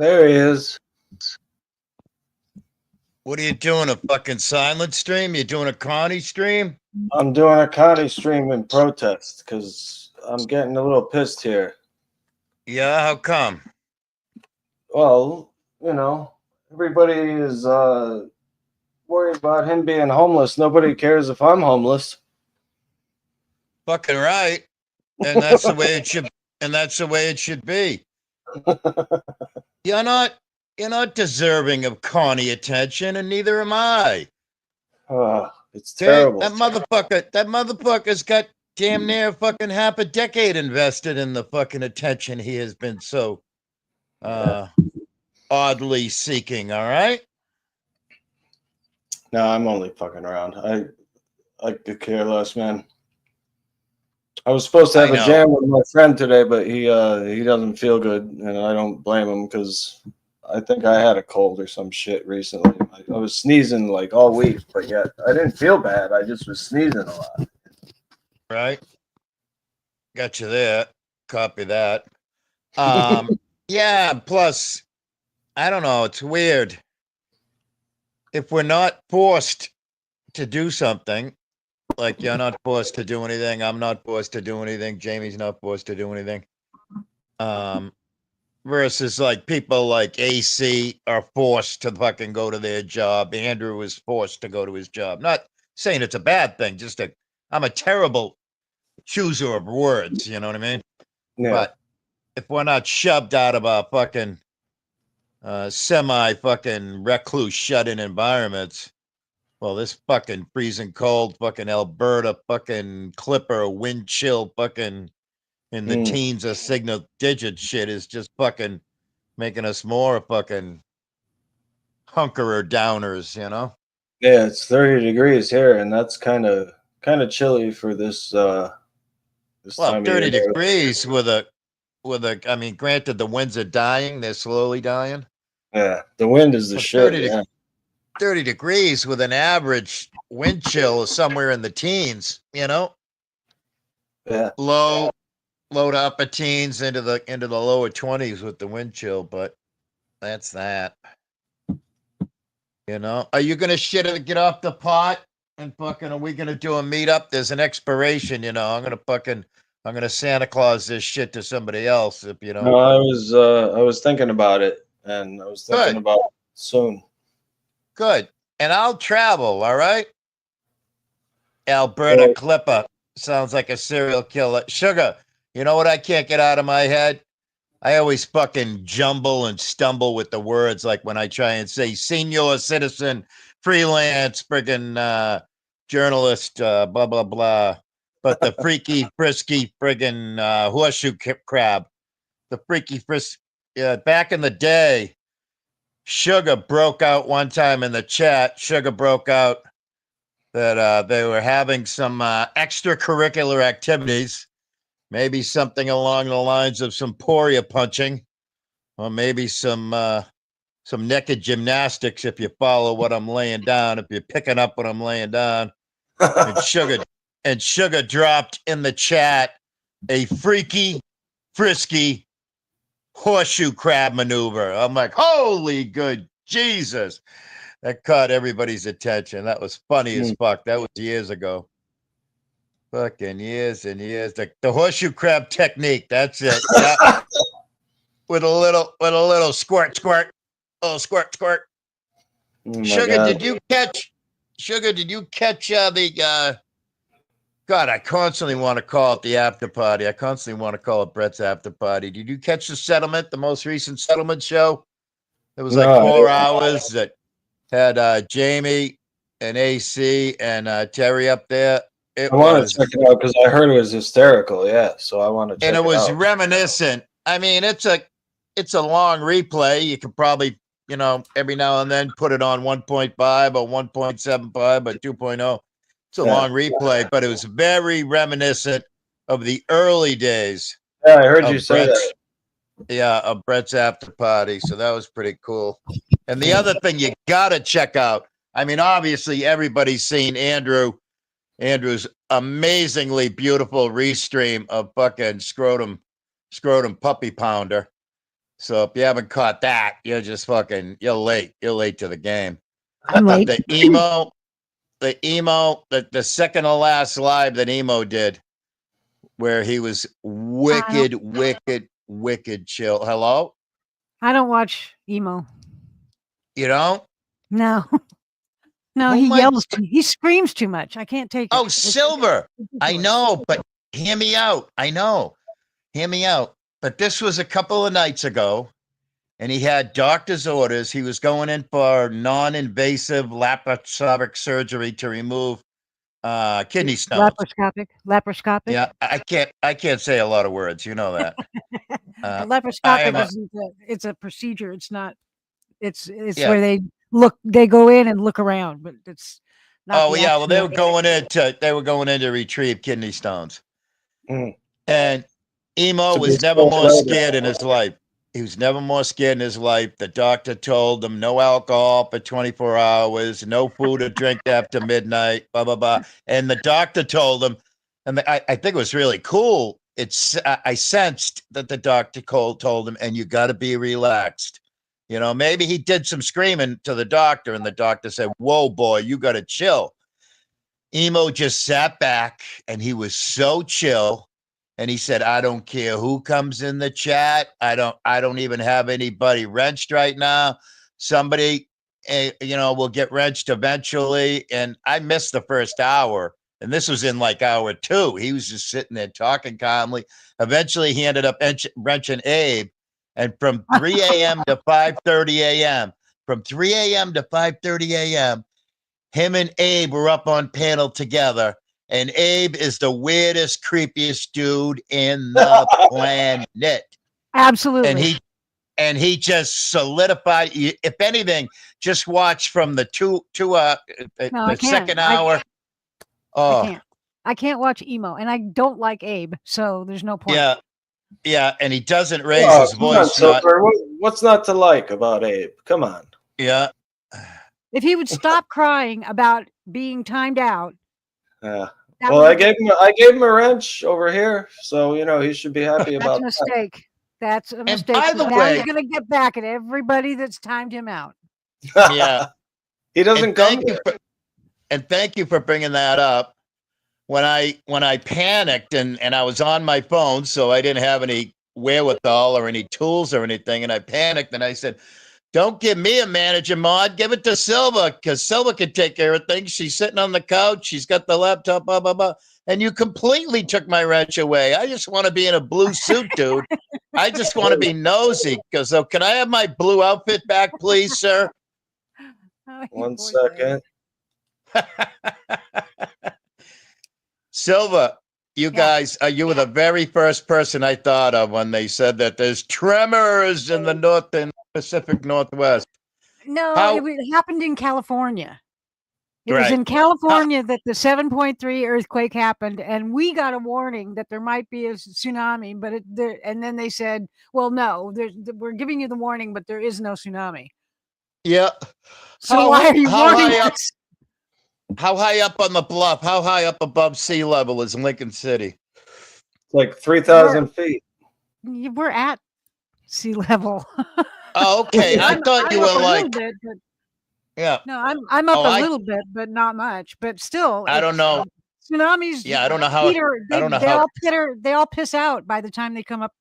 There he is. What are you doing? A fucking silent stream? You doing a Connie stream? I'm doing a Connie stream in protest because I'm getting a little pissed here. Yeah, how come? Well, everybody is worried about him being homeless. Nobody cares if I'm homeless. Fucking right. And that's the way it should. And that's the way it should be. You're not deserving of Connie attention, and neither am I. It's Okay? terrible. That motherfucker's got damn near fucking half a decade invested in the fucking attention he has been so oddly seeking, all right? No, I'm only fucking around. I could care less, man. I was supposed to have a jam with my friend today, but he doesn't feel good, and I don't blame him because I think I had a cold or some shit recently. I was sneezing like all week, but yet I didn't feel bad. I just was sneezing a lot. Right. Got you there. Copy that. Yeah, plus, I don't know, it's weird. If we're not forced to do something, like you're not forced to do anything, I'm not forced to do anything, Jamie's not forced to do anything. Versus like people like AC are forced to fucking go to their job. Andrew was forced to go to his job. Not saying it's a bad thing, I'm a terrible chooser of words, you know what I mean? Yeah. But if we're not shoved out of our fucking semi fucking recluse shut in environments, well, this fucking freezing cold fucking Alberta fucking clipper wind chill fucking in the teens of signal digit shit is just fucking making us more fucking hunkerer downers, you know? Yeah, it's 30 degrees here, and that's kind of chilly for this this time 30 of year. degrees with a I mean, granted the winds are dying, they're slowly dying. Yeah, the wind is the shit. 30 degrees with an average wind chill somewhere in the teens, you know? Yeah. Low to upper teens into the lower 20s with the wind chill, but that's that. You know, are you gonna get off the pot and fucking are we gonna do a meetup? There's an expiration, you know. I'm gonna Santa Claus this shit to somebody else if you know. No, I was thinking about it, and I was thinking about it soon. Good. And I'll travel, all right? Alberta Clipper sounds like a serial killer. Sugar, you know what I can't get out of my head? I always fucking jumble and stumble with the words, like when I try and say senior citizen, freelance, friggin' journalist, blah, blah, blah. But the freaky, frisky, friggin' horseshoe crab, the freaky, back in the day, Sugar broke out one time in the chat. Sugar broke out that they were having some extracurricular activities. Maybe something along the lines of some poria punching, or maybe some naked gymnastics. If you follow what I'm laying down, if you're picking up what I'm laying down, and Sugar dropped in the chat a freaky, frisky horseshoe crab maneuver. I'm like, holy good Jesus! That caught everybody's attention. That was funny as fuck. That was years ago. Fucking years and years. The horseshoe crab technique. That's it. Yeah. with a little squirt, little squirt. Oh Sugar, God. did you catch the God, I constantly want to call it the after party. I constantly want to call it Brett's after party. Did you catch the settlement, the most recent settlement show? It was like 4 hours that had Jamie and AC and Terry up there. I want to check it out because I heard it was hysterical. Yeah, so I want to check it out. And it was reminiscent. I mean, it's a long replay. You can probably, every now and then put it on 1.5 or 1.75 or 2.0. It's a long replay, but it was very reminiscent of the early days. Yeah, I heard you say that. Yeah, of Brett's after party. So that was pretty cool. And the other thing you gotta check out. I mean, obviously everybody's seen Andrew's amazingly beautiful restream of fucking scrotum puppy pounder. So if you haven't caught that, you're just fucking, you're late. You're late to the game. I'm late. The second to last live that Emo did, where he was wicked chill. Hello? I don't watch emo. You don't? No. No, Oh he my- yells he screams too much. I can't take it. Oh, It's Silver. I ridiculous. know, but hear me out. I know. Hear me out. But this was a couple of nights ago, and he had doctor's orders. He was going in for non-invasive laparoscopic surgery to remove kidney stones. Laparoscopic. Yeah, I can't say a lot of words. You know that. But I am laparoscopic a- isn't it's a procedure. It's not. It's Yeah. where they go in and look around, but it's not. Oh the yeah, well they actual- were going in to retrieve kidney stones, Mm. and Emo To was be never so more well scared in his life. He was never more scared in his life. The doctor told him no alcohol for 24 hours, no food or drink after midnight, blah blah blah. And the doctor told him, and I think it was really cool. I sensed that the doctor told him, and you got to be relaxed. You know, maybe he did some screaming to the doctor, and the doctor said, "Whoa, boy, you got to chill." Emo just sat back, and he was so chill. And he said, "I don't care who comes in the chat. I don't even have anybody wrenched right now. Somebody, will get wrenched eventually." And I missed the first hour, and this was in like hour 2. He was just sitting there talking calmly. Eventually, he ended up wrenching Abe. And from 3 a.m. to 5:30 a.m., him and Abe were up on panel together. And Abe is the weirdest, creepiest dude in the planet. Absolutely. And he just solidified. If anything, just watch from the I can't. second hour. I can't watch emo, and I don't like Abe, so there's no point. Yeah, and he doesn't raise Oh, his come on, voice. Silver. What's not to like about Abe? Come on. Yeah. If he would stop crying about being timed out. Yeah. that Well, would I be- gave him a wrench over here, so he should be happy That's about a that. mistake. That's a mistake. by the Now way- he's gonna get back at everybody that's timed him out. Yeah. He doesn't And come. thank you for bringing that up. When I panicked and I was on my phone, so I didn't have any wherewithal or any tools or anything, and I panicked and I said, "Don't give me a manager mod, give it to Silva, because Silva can take care of things. She's sitting on the couch, she's got the laptop, blah blah blah." And you completely took my wrench away. I just want to be in a blue suit, dude. I just want to be nosy. Because can I have my blue outfit back, please, sir? Oh, you One poor thing. second. Silva, you Yeah. guys, you were the very first person I thought of when they said that there's tremors in the North and Pacific Northwest. No, How- it happened in California. It was Right. in California that the 7.3 earthquake happened, and we got a warning that there might be a tsunami. But and then they said, "Well, no, we're giving you the warning, but there is no tsunami." Yeah. So why are you how warning high up- us? How high up on the bluff? How high up above sea level is Lincoln City? Like 3,000 feet. We're at sea level. Oh, okay. I thought you I'm were up a little like, bit, but yeah. no, I'm up Oh, a little bit, but not much. But still, I don't know. Tsunamis. Yeah, I don't know how. They all piss out by the time they come up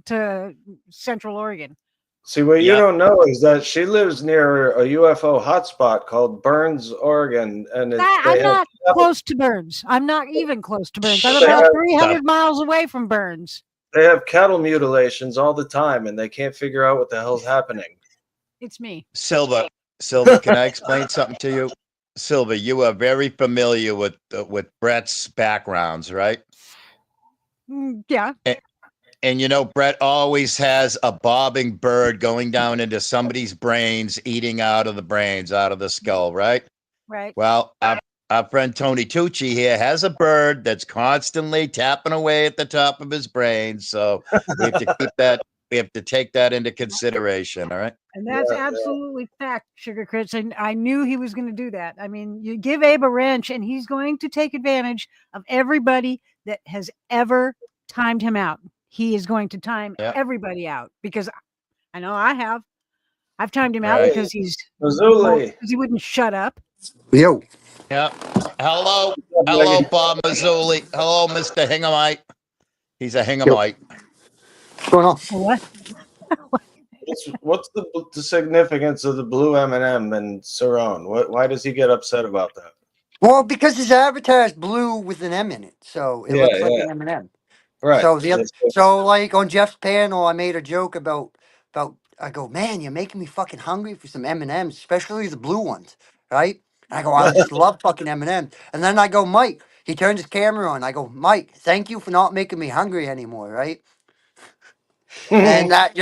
to Central Oregon. See, what you Yep. don't know is that she lives near a UFO hotspot called Burns, Oregon, and I'm not close to Burns. I'm not even close to Burns. I'm They about have- 300 miles away from Burns. they have cattle mutilations all the time, and they can't figure out what the hell's happening. It's me. Silva, can I explain something to you? Silva, you are very familiar with Brett's backgrounds, right? Yeah. And Brett always has a bobbing bird going down into somebody's brains, eating out of the brains, out of the skull, right? Right. Well, our friend Tony Tucci here has a bird that's constantly tapping away at the top of his brain. So we have to keep that. We have to take that into consideration. All right. And that's absolutely fact, Sugar Crits. And I knew he was going to do that. I mean, you give Abe a wrench, and he's going to take advantage of everybody that has ever timed him out. He is going to time Yeah. everybody out because I know I have. I've timed him out Right. because Mazzulli. he wouldn't shut up. Yo. Yep. Hello, Bob Mazzulli. Hello, Mr. Hingamite. He's a Hingamite. What's going on? What? What's the significance of the blue M&M and Cerrone? Why does he get upset about that? Well, because his avatar is blue with an M in it, so it looks like an M&M. Right. So so like on Jeff's panel, I made a joke about I go, man, you're making me fucking hungry for some M&Ms, especially the blue ones, right? And I go, I just love fucking M&Ms. And then I go, Mike. He turns his camera on. I go, Mike, thank you for not making me hungry anymore, right? And that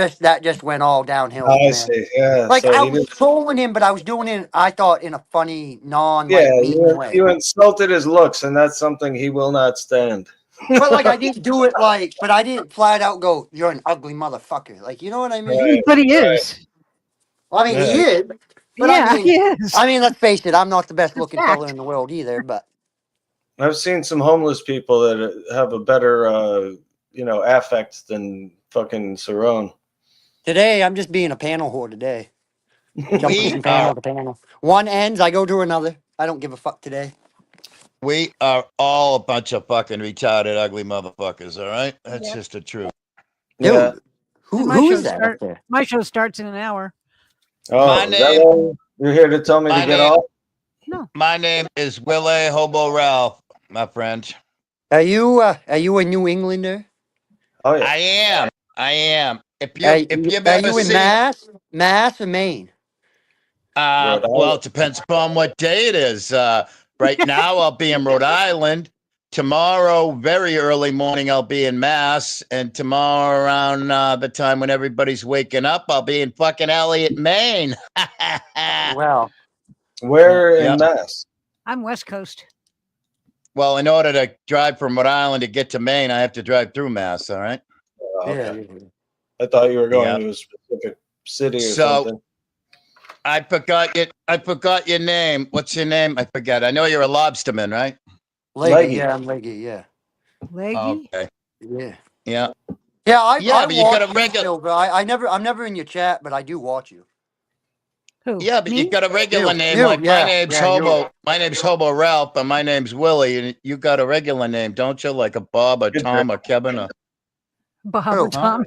just went all downhill from I there. see. Yeah. Like So I he was did. trolling him, but I was doing it, I thought, in a funny, Yeah, mean way. you insulted his looks, and that's something he will not stand. But like I didn't do it but I didn't flat out go, "You're an ugly motherfucker." Like, you know what I mean? Right. But he is. Well, I mean, he Yeah. is. But Yeah, he is. I mean, let's face it. I'm not the best It's a looking fact. fella in the world either. But I've seen some homeless people that have a better, affect than fucking Cerrone. today, I'm just being a panel whore today. Jumping We from panel are to panel. One ends, I go to another. I don't give a fuck today. all a bunch of fucking retarded, ugly motherfuckers. All right, that's Yep. just the truth. Yeah. Dude, And my who show is that up there? My show starts in an hour. Oh, My is that name- why you're here to tell me my to get name- off? My name is Willie Hobo Ralph, my friend. Are you a New Englander? Oh yeah. I am. If you've Are ever you in seen, Mass or Maine? Rhode well, Island. it depends upon what day it is. Right now, I'll be in Rhode Island. Tomorrow, very early morning, I'll be in Mass, and tomorrow around the time when everybody's waking up, I'll be in fucking Elliott, Maine. Well, Where Yep. in Mass? I'm West Coast. Well, in order to drive from Rhode Island to get to Maine, I have to drive through Mass. All right. Oh, okay. yeah. I thought you were going Yep. to a specific city or So- something. I forgot your name. What's your name? I forget. I know you're a lobsterman, right? Leggy, Leggy. yeah, I'm Leggy, yeah. Leggy. Okay. Yeah. Yeah. Yeah, I Yeah, but you got a watch regular- still, but I'm never in your chat, but I do watch you. Who? Yeah, but Me? you got a regular You, name you, like yeah, my name's yeah, you. Hobo. My name's Hobo Ralph, and my name's Willie. And you got a regular name, don't you? Like a Bob, or Good Tom, or Kevin, or Bob Who? or Tom.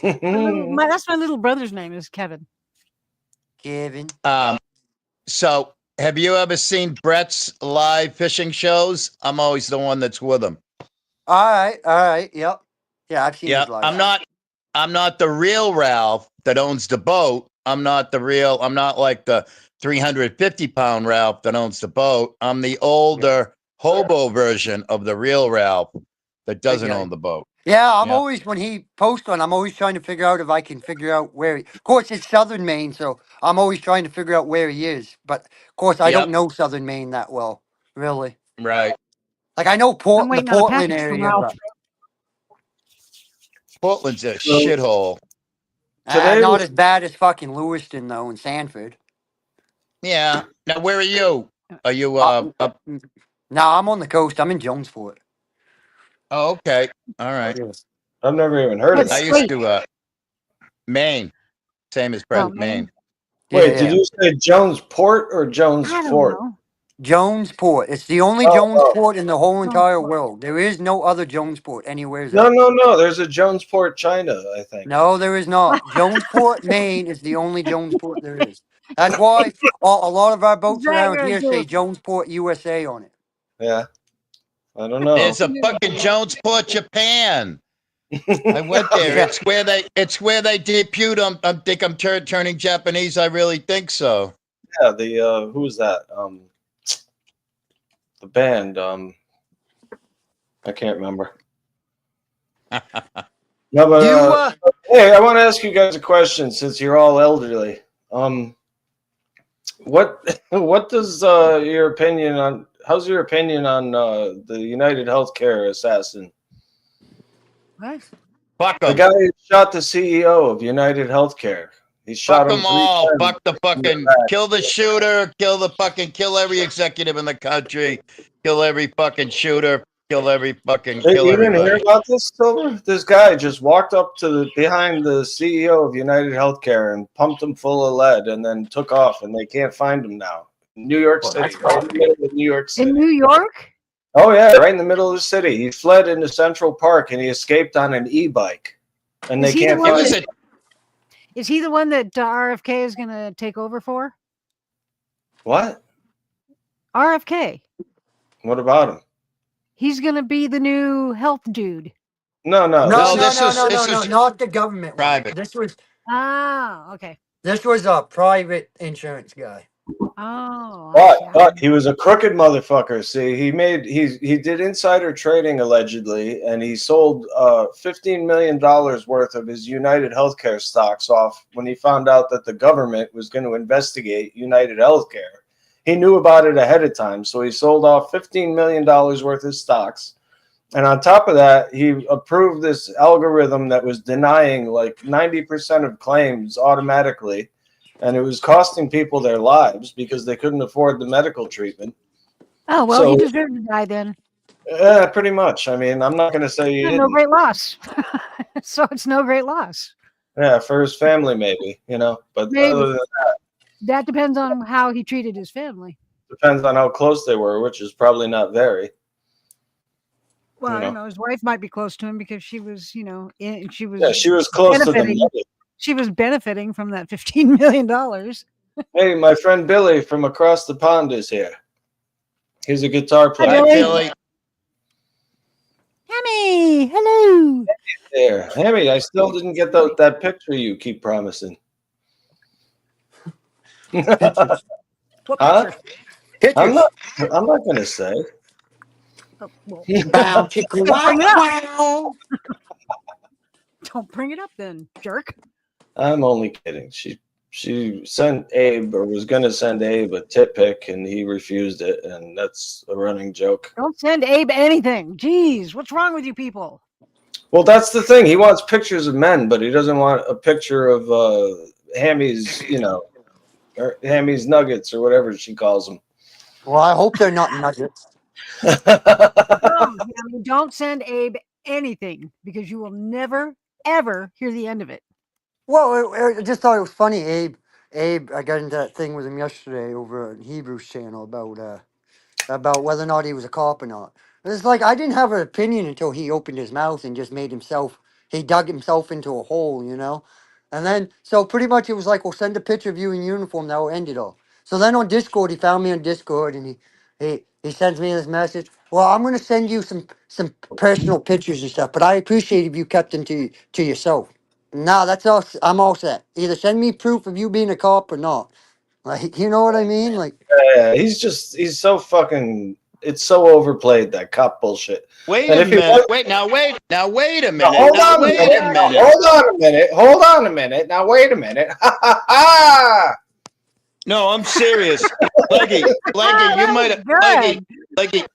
Hmm. That's my little brother's name is Kevin. Kevin. So have you ever seen Brett's live fishing shows? I'm always the one that's with him. All right, yep. Yeah, I've seen Yeah, his live. I'm not the real Ralph that owns the boat. I'm not like the 350-pound Ralph that owns the boat. I'm the older hobo version of the real Ralph that doesn't guy. own the boat. Yeah, I'm Yeah. always, when he posts one, I'm always trying to figure out if I can figure out where of course, it's Southern Maine, so I'm always trying to figure out where he is. But, of course, I Yep. don't know Southern Maine that well, really. Right. Like, I know I'm the waiting on a Portland package from area, Ralph. but Portland's a shithole. Today not was- as bad as fucking Lewiston, though, and Sanford. Yeah. Now, where are you? Are you Uh, up? No, I'm on the coast. I'm in Jonesport. Oh, okay. All right. I've never even heard of What's I that. used to Maine. Same as Brett, Maine. Maine. Wait, did you say Jones Port or Jones I don't Fort? know. Jonesport. It's the only Oh, Jonesport in the whole entire Jonesport. world. There is no other Jonesport anywhere else. No. There's a Jones Port, China, I think. No, there is not. Jonesport, Maine is the only Jonesport there is. That's why a lot of our boats around Zagger, here say dude. Jonesport, USA on it. Yeah. I don't know. There's a fucking Jonesport, Japan. I went there. Yeah. It's where they debuted. I think I'm turning Japanese. I really think so. Yeah, the who was that? The band. I can't remember. No, but hey, I want to ask you guys a question since you're all elderly. What does your opinion on? How's your opinion on the United Healthcare assassin? What? Fuck The them. guy who shot the CEO of United Healthcare. He shot Fuck him them 3 all. times. Fuck the fucking. Kill the shooter. Kill every executive in the country. Kill every fucking shooter. kill Hey, kill you didn't hear everybody. about this, Silver? This guy just walked up to behind the CEO of United Healthcare and pumped him full of lead, and then took off, and they can't find him now. New York Well, City, that's right in the middle of New York In City. New York? Oh yeah, right in the middle of the city. He fled into Central Park and he escaped on an e-bike, and Is they he the can't one It find was him. a Is he the one that RFK is going to take over for? What? RFK. What about him? He's going to be the new health dude. No, No, no. No, no, this no, was- no, this no, no, was not the government one. private. Ah, okay. This was a private insurance guy. Oh, But he was a crooked motherfucker. See, he did insider trading allegedly, and he sold $15 million worth of his United Healthcare stocks off when he found out that the government was going to investigate United Healthcare. He knew about it ahead of time, so he sold off $15 million worth of stocks. And on top of that, he approved this algorithm that was denying like 90% of claims automatically. And it was costing people their lives because they couldn't afford the medical treatment. Oh, well, So- he deserved to die then. Pretty much. I mean, I'm not going to say he No didn't. great loss. So it's no great loss. Yeah, for his family, maybe, But Maybe. other than that, That depends on how he treated his family. depends on how close they were, which is probably not very. Well, I know. don't know. His wife might be close to him because she was, she was. Yeah, she was close to the benefiting. money. She was benefiting from that $15 million. Hey, my friend Billy from across the pond is here. He's a guitar Hi, player. Right, Billy. Billy. Hammy, hello. There, Hammy, I still didn't get that picture you keep promising. Pictures. What Huh? picture? Pictures. I'm not gonna say. Oh, well, Bow, chicka, wow, wow. don't bring it up then, jerk. I'm only kidding. She sent Abe, or was gonna send Abe, a tit pic, and he refused it, and that's a running joke. Don't send Abe anything. Jeez, what's wrong with you people? Well, that's the thing. He wants pictures of men, but he doesn't want a picture of Hammy's, or Hammy's nuggets or whatever she calls them. Well, I hope they're not nuggets. No, Hammy, don't send Abe anything because you will never, ever hear the end of it. Well, I just thought it was funny. Abe, I got into that thing with him yesterday over on Hebrews channel about whether or not he was a cop or not. It's like I didn't have an opinion until he opened his mouth and just he dug himself into a hole, And then, so pretty much it was like, well, send a picture of you in uniform, that will end it all. So then on Discord, he found me on Discord and he sends me this message. Well, I'm going to send you some personal pictures and stuff, but I appreciate if you kept them to yourself. No, that's all. I'm all set. Either send me proof of you being a cop or not. Like, you know what I mean? Like, Yeah, he's so fucking. It's so overplayed, that cop bullshit. Wait And a if he minute. was- Wait a minute. Now, hold on a minute. Now, hold on a minute. Now wait a minute. Ha ha ha! No, I'm serious. Leggy,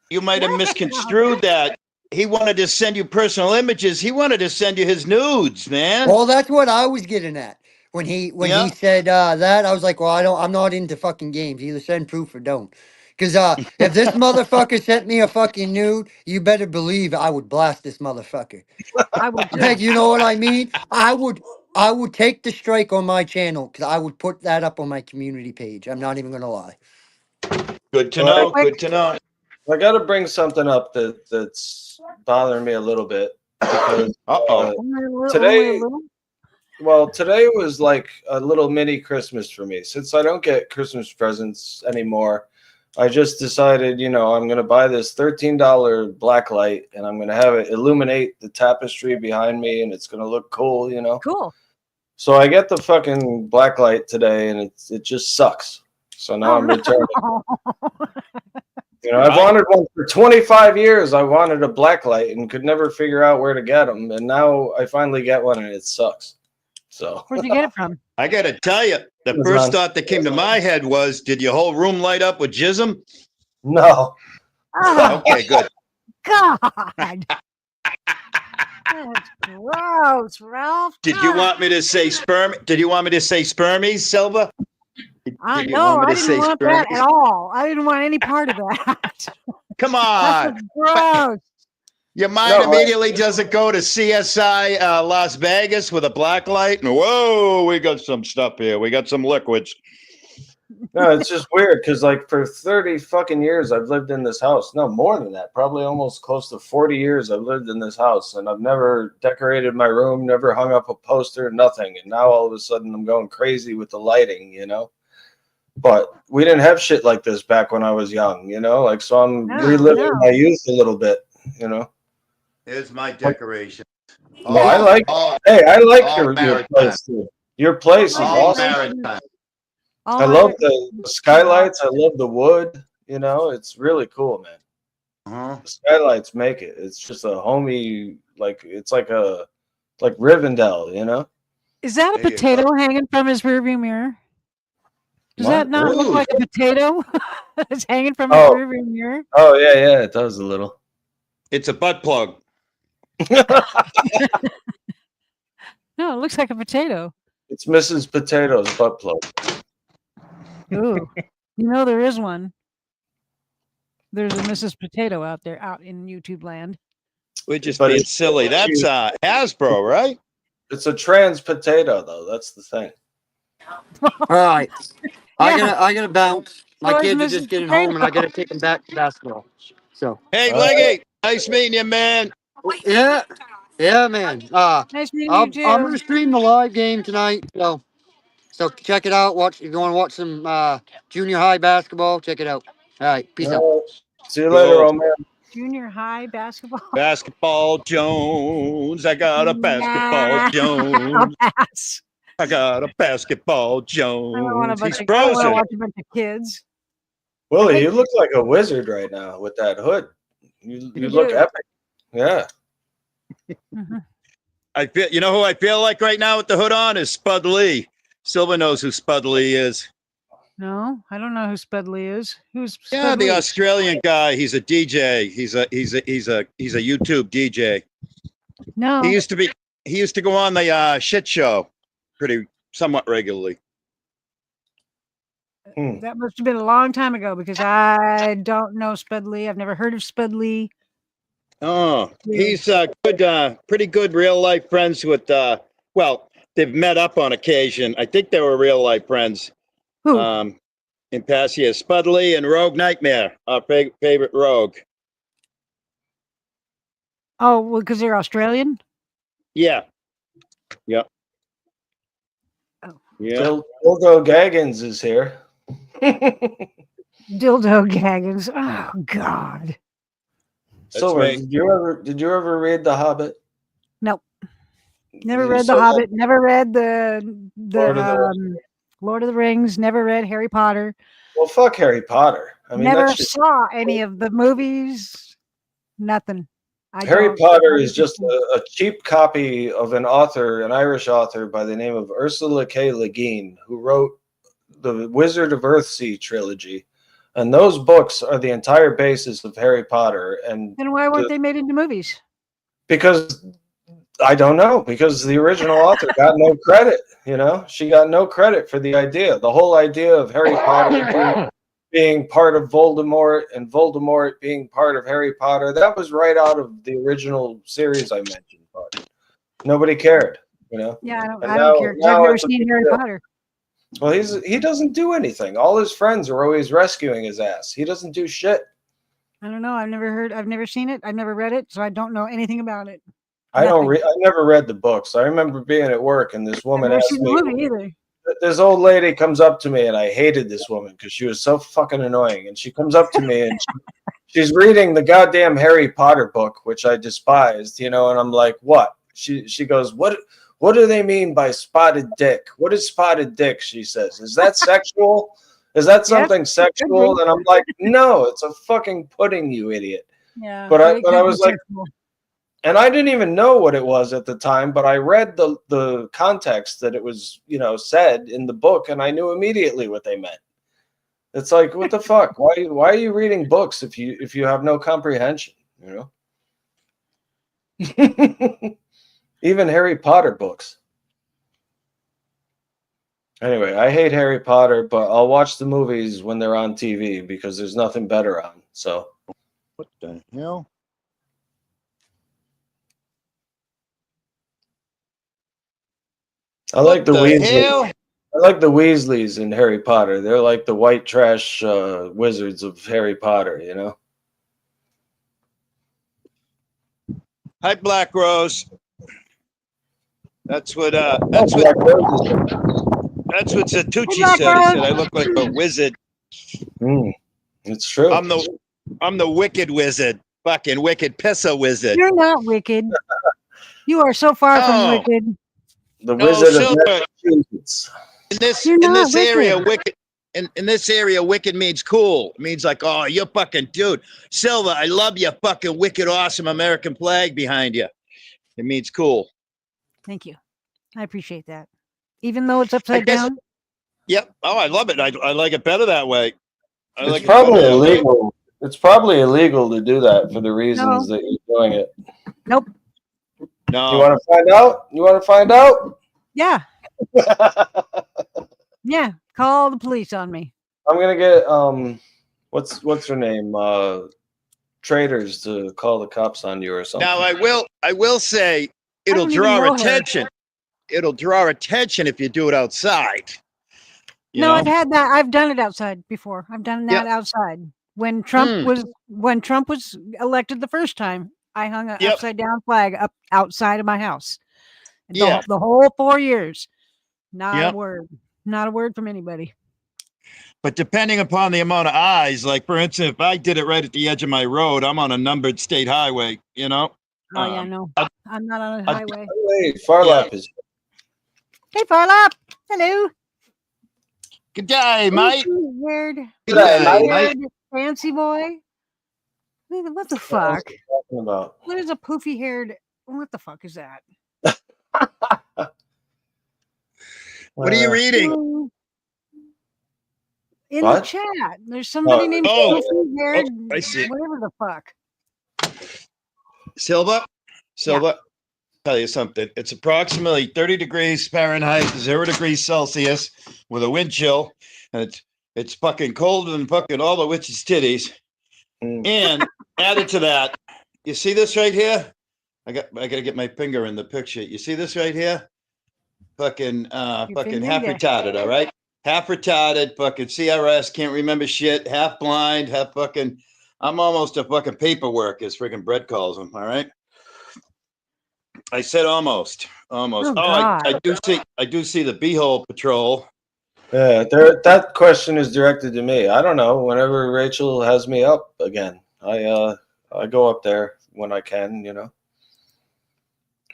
you might have misconstrued that. He wanted to send you personal images. He wanted to send you his nudes, man. well, that's what I was getting at when he Yeah. said that. I was like, well, I'm not into fucking games. Either send proof or don't. Because if this motherfucker sent me a fucking nude, you better believe I would blast this motherfucker. I would too. Like, you know what I mean? I would take the strike on my channel because I would put that up on my community page. I'm not even gonna lie. Good to Well, know. Good to know. I got to bring something up that's bothering me a little bit because Uh-oh. today- well, today was like a little mini Christmas for me. Since I don't get Christmas presents anymore, I just decided, I'm going to buy this $13 black light and I'm going to have it illuminate the tapestry behind me and it's going to look cool, Cool. So I get the fucking black light today and it just sucks. So now I'm returning. I've wanted one for 25 years. I wanted a black light and could never figure out where to get them. And now I finally get one and it sucks. So Where'd you get it from? I got to tell you, the Amazon. first thought that came to my head was, did your whole room light up with jism? no. Oh, Okay, good. God. That's gross, Ralph. Did you want me to say sperm? Did you want me to say spermies, Silva? Did you No, want me I to didn't say want that spermies? at all. I didn't want any part of that. Come That's on. gross. Your mind No, immediately doesn't go to CSI Las Vegas with a black light and whoa, we got some stuff here. We got some liquids. No, it's just weird because like for 30 fucking years I've lived in this house. No, more than that. Probably almost close to 40 years I've lived in this house, and I've never decorated my room, never hung up a poster, nothing. And now all of a sudden I'm going crazy with the lighting, you know? But we didn't have shit like this back when I was young, you know? Like, so I'm No, reliving no. my youth a little bit, you know? Here's my decoration. No, I like Hey, I like your maritime. place too. Your place is All awesome. maritime. All I my love decorations the skylights. I love the wood. You know, it's really cool, man. Uh-huh. The skylights make it. It's just a homey, like it's like Rivendell, you know? Is that a There you potato hanging from his rearview mirror? Does What? that not look Ooh. like a potato? It's hanging from his Oh. rearview mirror. Oh yeah, it does a little. It's a butt plug. No, it looks like a potato. It's Mrs. Potato's butt plug. Ooh, you know there is one. There's a Mrs. Potato out there, out in YouTube land. We're just But being it's- silly. That's Hasbro, right? It's a trans potato, though. That's the thing. All right. Yeah. I gotta bounce. My Where's kids are Mrs. just getting Potato? home and I gotta take them back to basketball. So Hey, All Leggy, nice meeting you, man. yeah. Yeah, man. Nice meeting I'm you too. gonna stream the live game tonight. So check it out. Watch if you want to watch some junior high basketball, check it out. All right, peace out. right. See you later, Cool. old man. Junior high basketball. Basketball Jones. I got a basketball Jones. Pass. I got a basketball I don't want a Jones. bunch He's of, I don't want to frozen. watch a bunch of kids. Willie, you look like a wizard right now with that hood. You look do. epic. Yeah. Mhm. I feel, you know who I feel like right now with the hood on is Spud Lee. Silver knows who Spud Lee is. No, I don't know who Spud Lee is. Who's Yeah, Spud the Lee? Australian guy. He's a DJ. He's a YouTube DJ. No, He used to go on the shit show somewhat regularly. that must have been a long time ago because I don't know Spud Lee. I've never heard of Spud Lee. Oh, Yeah. he's good, pretty good real life friends with well, they've met up on occasion. I think they were real life friends. Who? In past years. Spud Lee and Rogue Nightmare, our favorite Rogue. Oh, well, because they're Australian. Yeah. Yep. Oh. Yeah. Dildo Gaggins is here. Dildo Gaggins. Oh God. Silver, me. did you ever read The Hobbit? Nope. Never You read The saw that? Hobbit. Never read the Lord of the Lord of the Rings. Never read Harry Potter. Well, fuck Harry Potter. I mean, Never that's just, saw any of the movies. Nothing. Harry don't- Potter is just a cheap copy of an Irish author by the name of Ursula K. Le Guin, who wrote the Wizard of Earthsea trilogy. And those books are the entire basis of Harry Potter. And Then why weren't they made into movies? because I don't know, because the original author got no credit, you know, she got no credit for the idea. The whole idea of Harry Potter being part of Voldemort and Voldemort being part of Harry Potter, that was right out of the original series I mentioned. But nobody cared, you know. Yeah, I don't, And I don't now- care. 'Cause now I've never it's a seen big Harry deal. Potter. Well, he doesn't do anything. All his friends are always rescuing his ass. He doesn't do shit. I don't know. I've never seen it. I've never read it, so I don't know anything about it. I Nothing. never read the books. I remember being at work and this I've woman never asked seen the me. movie either. This old lady comes up to me, and I hated this woman because she was so fucking annoying. And she comes up to me, and she's reading the goddamn Harry Potter book, which I despised, you know. And I'm like, "What?" She goes, "What do they mean by spotted dick? What is spotted dick?" She says, "Is that sexual? Is that something sexual?" And I'm like, "No, it's a fucking pudding, you idiot." Yeah. But I it could was be like, sexual. and I didn't even know what it was at the time, but I read the context that it was, you know, said in the book, and I knew immediately what they meant. It's like, what the fuck? Why are you reading books if you have no comprehension, you know? Even Harry Potter books. Anyway, I hate Harry Potter, but I'll watch the movies when they're on TV because there's nothing better on. So What the hell? I like the What Weasley. hell? I like the Weasleys in Harry Potter. They're like the white trash wizards of Harry Potter, you know? Hi, Black Rose. That's what Oh, Black Rose is- that's what Satucci Black said. He Rose. said I look like a wizard. It's true. I'm the wicked wizard. Fucking wicked pisser wizard. You're not wicked. You are so far from Oh. wicked. The No, Wizard of Silver. Massachusetts. You're In not this area, wicked. wicked in this area, wicked means cool. It means like, oh, you're fucking dude. Silver, I love your fucking wicked awesome American flag behind you. It means cool. Thank you. I appreciate that. Even though it's upside guess- down. Yep. Oh, I love it. I like it better that way. I like It's it better probably that way. illegal. It's probably illegal to do that for the reasons that you're doing it. Nope. No. You want to find out? You want to find out? Yeah. Yeah. Call the police on me. I'm gonna get what's her name? Traders to call the cops on you or something. Now I will say it'll don't even draw know her. attention. It'll draw attention if you do it outside. You No, know? I've had that. I've done it outside before. I've done that outside. When Trump was elected the first time, I hung an upside down flag up outside of my house. The whole 4 years. Not a word. Not a word from anybody. But depending upon the amount of eyes, like for instance, if I did it right at the edge of my road, I'm on a numbered state highway, you know? Oh yeah, no. I'm not on a highway. Hey, Farlap is Hey Farlap. Hello. Good day, mate. Weird. Good day, Weird mate. fancy boy. What the fuck? talking about. What is a poofy haired? What the fuck is that? What are you reading? In What? the chat, there's somebody named oh, poofy haired. I see. Whatever the fuck. Silva, tell you something. It's approximately 30 degrees Fahrenheit, 0 degrees Celsius with a wind chill. And it's fucking colder than fucking all the witches' titties. And added to that, you see this right here? I gotta get my finger in the picture. You see this right here? Fucking half retarded, all right? Half retarded, fucking CRS, can't remember shit, half blind, half fucking I'm almost a fucking paperwork, as freaking Brett calls them, all right? I said almost. Oh, I do see the Beehole Patrol. Yeah, that question is directed to me. I don't know. Whenever Rachel has me up again, I go up there when I can, you know.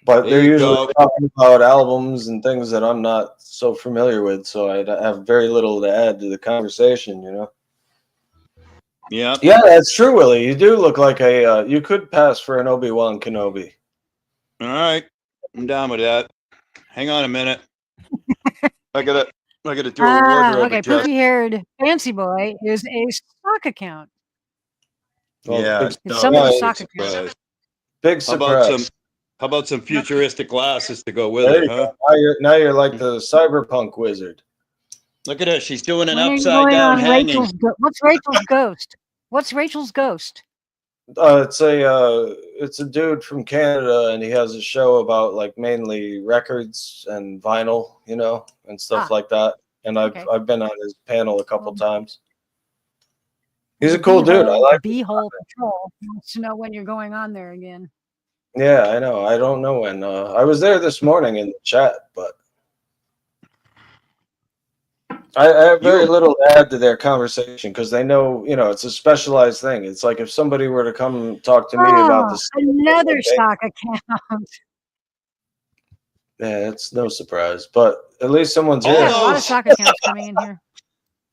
But they're usually talking about albums and things that I'm not so familiar with, so I have very little to add to the conversation, you know. Yeah. Yeah, that's true, Willie. You do look like you could pass for an Obi-Wan Kenobi. All right, I'm down with that. Hang on a minute. I gotta do a wardrobe okay, adjust. poofy haired fancy boy is a sock account. Well, Yeah, big, somebody's sock account. big surprise. How about some futuristic glasses to go with it, huh? Now you're like the cyberpunk wizard. Look at her. She's doing an When are you upside going down on hanging. What's Rachel's ghost? What's Rachel's ghost? It's a dude from Canada, and he has a show about like mainly records and vinyl, you know, and stuff like that. And I've been on his panel a couple times. He's a cool dude. I like Beehole Patrol wants to know when you're going on there again. Yeah, I know. I don't know when. I was there this morning in the chat, but I have very little to add to their conversation because they know, you know, it's a specialized thing. It's like if somebody were to come talk to me about this. Another stock account. Yeah, it's no surprise, but at least someone's There's here. a lot of stock accounts coming in here.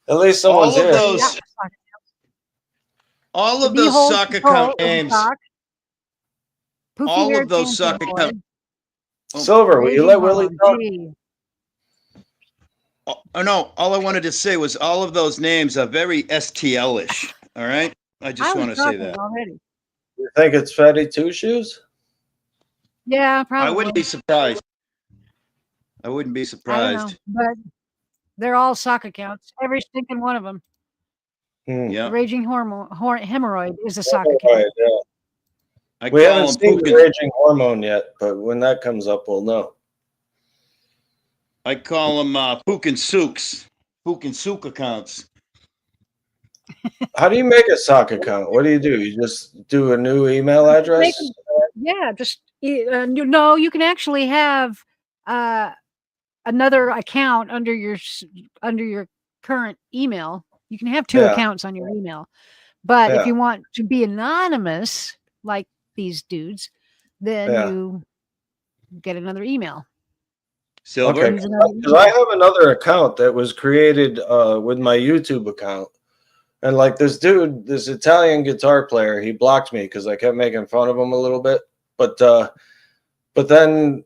At least someone's here. All of those sock account names. All of those sock account. Silver, will you let Willie talk? Oh no! All I wanted to say was all of those names are very STL-ish. All right, I just want to say that. Already. You think it's Fatty Two Shoes? Yeah, probably. I wouldn't be surprised. I wouldn't be I surprised. don't know, but they're all sock accounts. Every stinking one of them. Yeah. Raging hemorrhoid is a sock Right, account. yeah. We haven't seen the Raging Hormone yet, but when that comes up, we'll know. I call them Pook and Sook accounts. How do you make a sock account? What do? You just do a new email address? Yeah, just no. You can actually have another account under your current email. You can have two accounts on your email, but if you want to be anonymous, like these dudes, then you get another email. Silver. Okay, because I have another account that was created with my YouTube account. And like this dude, this Italian guitar player, he blocked me because I kept making fun of him a little bit. But then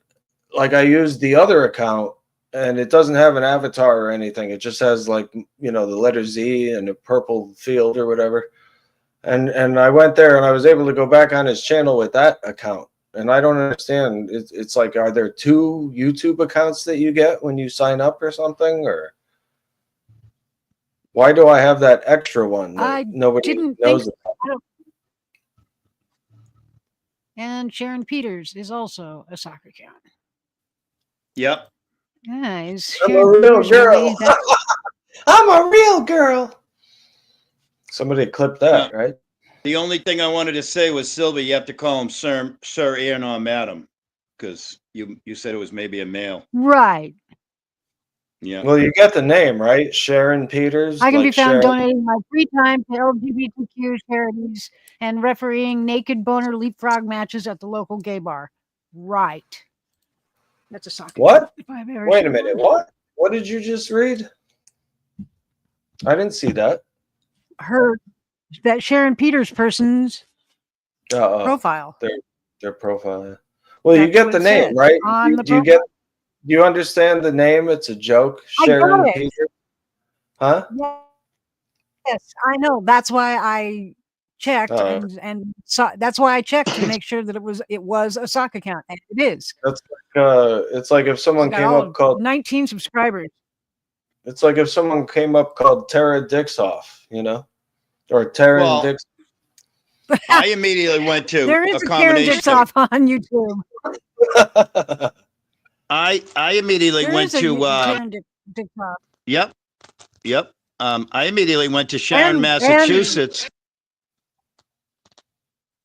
like I used the other account and it doesn't have an avatar or anything. It just has like, the letter Z and a purple field or whatever. And I went there and I was able to go back on his channel with that account. And I don't understand. It's like, are there two YouTube accounts that you get when you sign up or something, or? Why do I have that extra one that nobody knows about? And Sharon Peters is also a soccer account. Yep. Nice. I'm a real girl. I'm a real girl. Somebody clipped that, right? The only thing I wanted to say was, Sylvia, you have to call him Sir and or Madam, because you said it was maybe a male. Right. Yeah. Well, you get the name, right? Sharon Peters. I can be found donating my free time to LGBTQ charities and refereeing naked boner leapfrog matches at the local gay bar. Right. That's a soccer. What? Wait a minute. What? What did you just read? I didn't see that. That Sharon Peters person's profile. Their profile. Yeah. Well, you get the name, right? Do you understand the name? It's a joke. Sharon Peters. Huh? Yes, I know. That's why I checked and saw. That's why I checked to make sure that it was a sock account, and it is. That's like, it's like if someone came up called 19 subscribers. It's like if someone came up called Tara Dixoff, or Tara Dix. I immediately went to there is a Tara Dixoff on YouTube. I immediately went to Yep. I immediately went to Sharon, Massachusetts.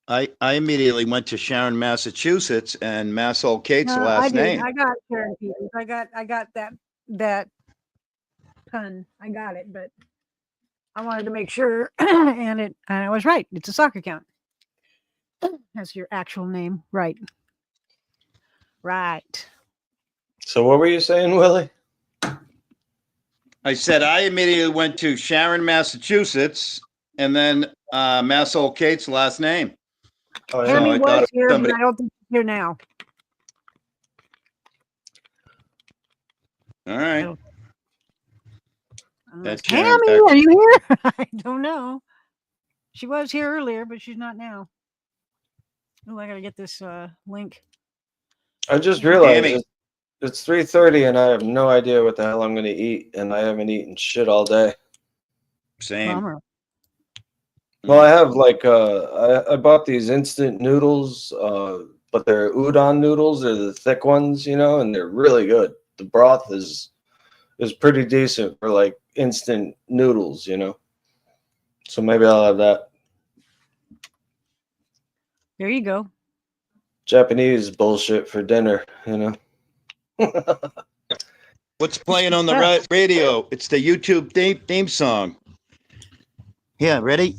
I immediately went to Sharon, Massachusetts, and Mass Old Kate's the last name. I got Sharon Peters. I got that pun. I got it, but I wanted to make sure, and I was right. It's a soccer account. That's your actual name, right? Right. So what were you saying, Willie? I said I immediately went to Sharon, Massachusetts, and then Mass Old Kate's last name. Oh, yeah. Tammy was here, but I don't think she's here now. All right. That's Tammy, are you here? I don't know. She was here earlier, but she's not now. Oh, I gotta get this link. I just realized it's 3:30 and I have no idea what the hell I'm gonna eat, and I haven't eaten shit all day. Same. Bummer. Well, I have like I bought these instant noodles, but they're udon noodles. They're the thick ones, and they're really good. The broth is pretty decent for like instant noodles, So maybe I'll have that. There you go. Japanese bullshit for dinner, What's playing on the radio? It's the YouTube theme song. Yeah, ready?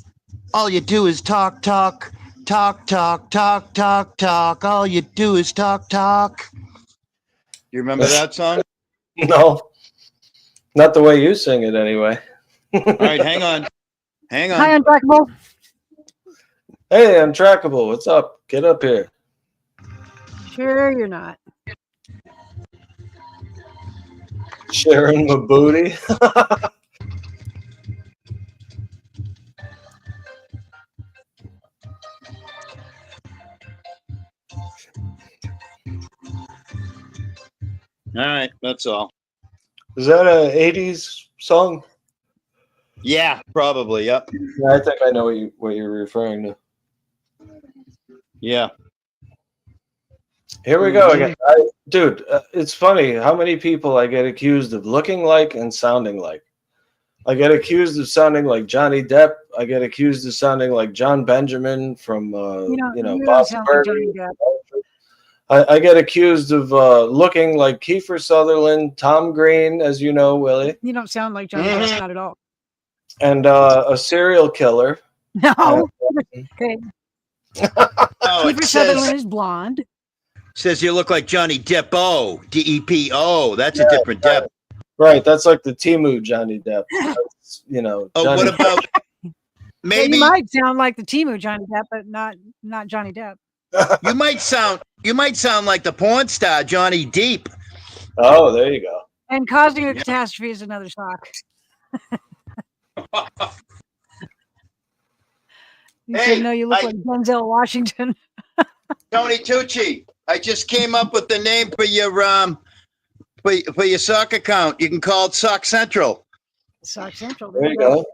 All you do is talk, talk, talk, talk, talk, talk, talk. All you do is talk, talk. You remember that song? No, not the way you sing it anyway. All right, hang on. Hi, Untrackable. Hey, Untrackable, what's up? Get up here. Sure, you're not. Sharing my booty. All right, that's all. Is that a 80s song? Yeah, probably. Yep. Yeah, I think I know what you're referring to. Yeah. Here we go again. Dude, it's funny how many people I get accused of looking like and sounding like. I get accused of sounding like Johnny Depp. I get accused of sounding like John Benjamin from, You don't Bob's sound like Burgers. Johnny Depp. I get accused of looking like Kiefer Sutherland, Tom Green, as you know, Willie, You don't sound like Johnny Depp, not at all. and a serial killer. No. Okay. Oh, Kiefer Sutherland is blonde. Says you look like Johnny Depp-O, D-E-P-O. That's a different Depp. Right, that's like the Timu Johnny Depp. That's, Oh, Johnny what about maybe you might sound like the Timu Johnny Depp, but not Johnny Depp. you might sound like the porn star Johnny Depp. Oh, there you go. And causing a catastrophe is another sock. You said no, you look like Denzel Washington. Tony Tucci, I just came up with the name for your sock account. You can call it Sock Central. Sock Central. There you go.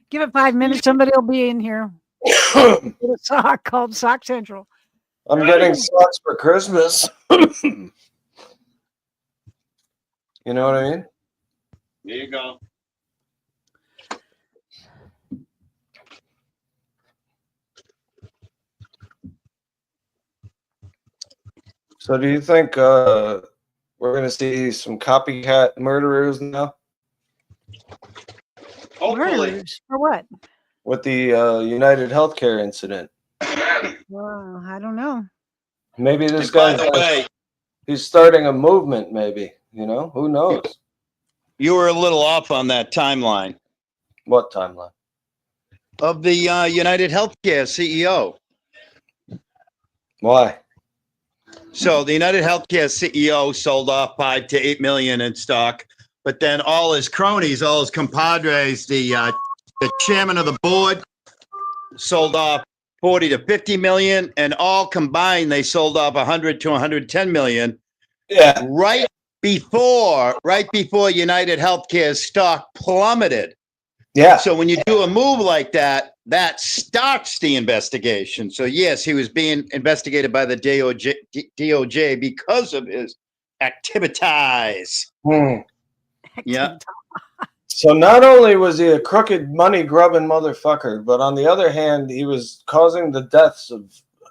Give it 5 minutes. Somebody will be in here with a sock called Sock Central. I'm getting socks for Christmas. You know what I mean? There you go. So do you think we're going to see some copycat murderers now? Hopefully. Murders for what? With the United Healthcare incident. Well, I don't know. Maybe this And by guy, the way, he's starting a movement, maybe. Who knows? you were a little off on that timeline What timeline? of the United Healthcare CEO. Why? So the United Healthcare CEO sold off 5 to 8 million in stock, but then all his cronies, all his compadres, the chairman of the board sold off 40 to 50 million, and all combined they sold off 100 to 110 million. Yeah. Right before United Healthcare's stock plummeted. Yeah. So when you do a move like that, that starts the investigation. So yes, he was being investigated by the DOJ because of his activities. Yeah. So not only was he a crooked, money-grubbing motherfucker, but on the other hand, he was causing the deaths of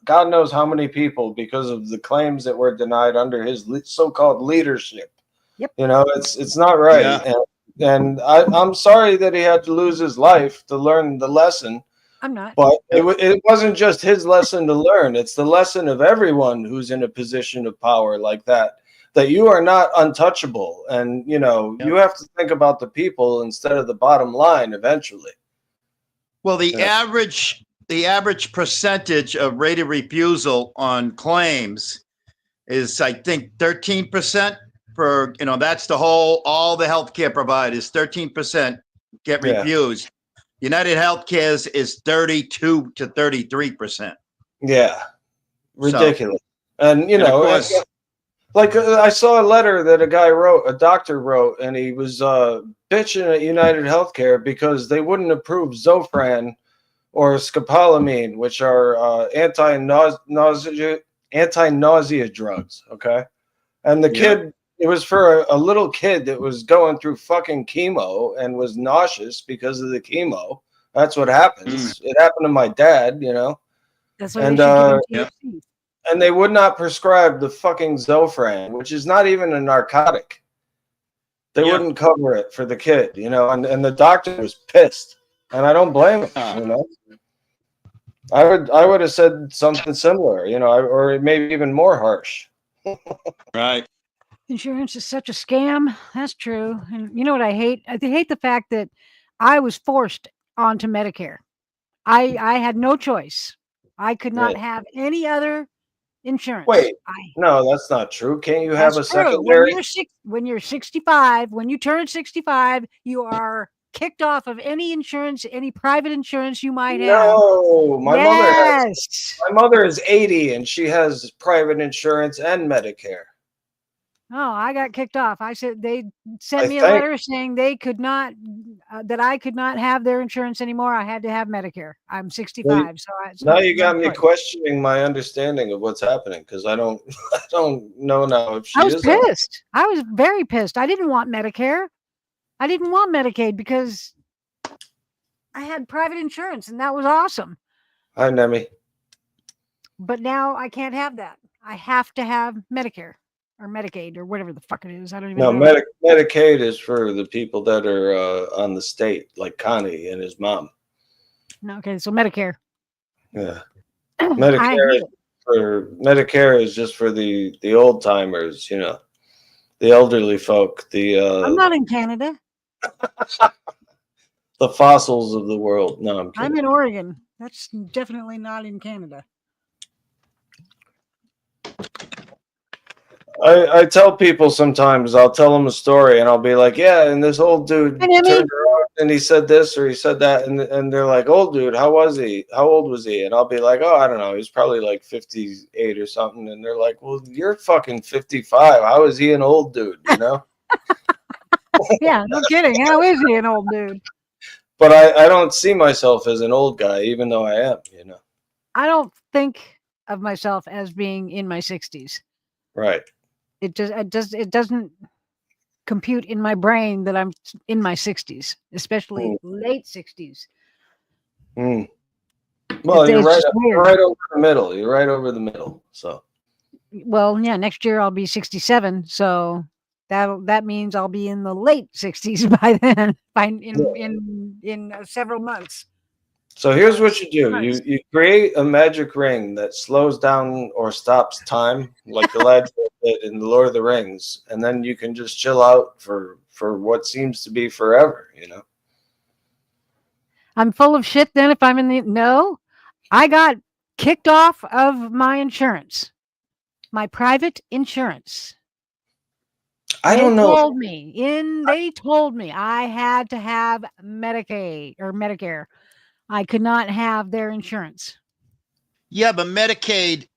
God knows how many people because of the claims that were denied under his so-called leadership. Yep. It's not right. Yeah. And I'm sorry that he had to lose his life to learn the lesson. I'm not. But it wasn't just his lesson to learn. It's the lesson of everyone who's in a position of power like that you are not untouchable. And, you have to think about the people instead of the bottom line eventually. Well, the average percentage of rate of refusal on claims is, I think, 13% for, that's all the healthcare providers, 13% get refused. United Healthcare's is 32 to 33%. Yeah. Ridiculous. So, and, of course, like I saw a letter that a doctor wrote, and he was bitching at United Healthcare because they wouldn't approve Zofran or scopolamine, which are anti-nausea drugs. Okay. And the kid, it was for a little kid that was going through fucking chemo and was nauseous because of the chemo. That's what happens. It happened to my dad, That's why they should give him THC. And they would not prescribe the fucking Zofran, which is not even a narcotic. They wouldn't cover it for the kid, and the doctor was pissed. And I don't blame him, I would have said something similar, or maybe even more harsh. Right. Insurance is such a scam. That's true. And you know what I hate? I hate the fact that I was forced onto Medicare. I had no choice. I could not have any other insurance. Wait, no, that's not true. Can't you have a secondary? When you're 65, when you turn 65, you are kicked off of any insurance, any private insurance you might have. No, my mother is 80 and she has private insurance and Medicare. Oh, I got kicked off. I said they sent I me a think- letter saying they could not, that I could not have their insurance anymore. I had to have Medicare. I'm 65, so it's Now not you got my me choice. questioning my understanding of what's happening because I don't I don't know now if she I was is on- pissed. I was very pissed. I didn't want Medicare. I didn't want Medicaid because I had private insurance and that was awesome. Hi, Nemi. But now I can't have that. I have to have Medicare or Medicaid or whatever the fuck it is. I don't even No, know. Medicaid is for the people that are on the state, like Connie and his mom. No, okay, so Medicare. Yeah, I Medicare hate is Medicare is just for the old timers, the elderly folk, I'm not in Canada. the fossils of the world. No, I'm kidding. I'm in Oregon. That's definitely not in Canada. I tell people sometimes, I'll tell them a story and I'll be like, yeah, and this old dude Hey, Nemi. turned around and he said this or he said that. And they're like, old dude, how was he? How old was he? And I'll be like, oh, I don't know. He's probably like 58 or something. And they're like, well, you're fucking 55. How is he an old dude, Yeah, no kidding. How is he an old dude? But I don't see myself as an old guy, even though I am, I don't think of myself as being in my 60s. Right. It doesn't compute in my brain that I'm in my 60s, especially late 60s. Mm. Well, It's you're right. just You're weird. right over the middle. You're right over the middle. So Well, yeah, next year I'll be 67, so that means I'll be in the late 60s by then, in several months. So here's what you do. Nice. You create a magic ring that slows down or stops time, like Galadriel did in the Lord of the Rings, and then you can just chill out for what seems to be forever, I'm full of shit then if I'm in the no. I got kicked off of my insurance. My private insurance. I don't know. They told me I had to have Medicaid or Medicare. I could not have their insurance. Yeah, but Medicaid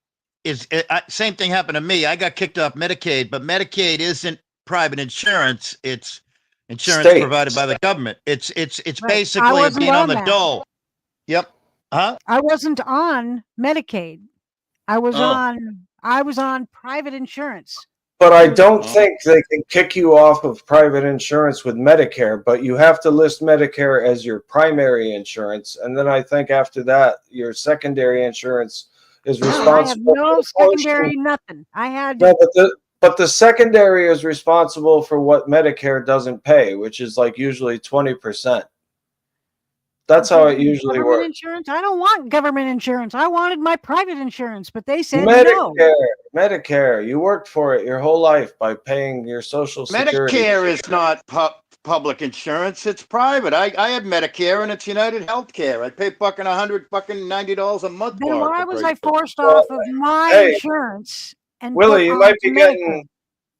is same thing happened to me. I got kicked off Medicaid, but Medicaid isn't private insurance. It's insurance State. provided by the government. It's Right. I basically wasn't being on the that. dole. Yep. Huh? I wasn't on Medicaid. I was Oh. on private insurance. But I don't think they can kick you off of private insurance with Medicare, but you have to list Medicare as your primary insurance. And then I think after that, your secondary insurance is responsible. I have no for the portion- secondary nothing. I had No, but the secondary is responsible for what Medicare doesn't pay, which is like usually 20%. That's how it usually government works. insurance. I don't want government insurance. I wanted my private insurance, but they said Medicare, no. Medicare. You worked for it your whole life by paying your Social Security. Medicare is not public insurance. It's private. I had Medicare and it's United Healthcare. I pay fucking $190 a month. Then for it, why for was Christ's I sake. forced off of my Hey, insurance and Willie, put you might onto be getting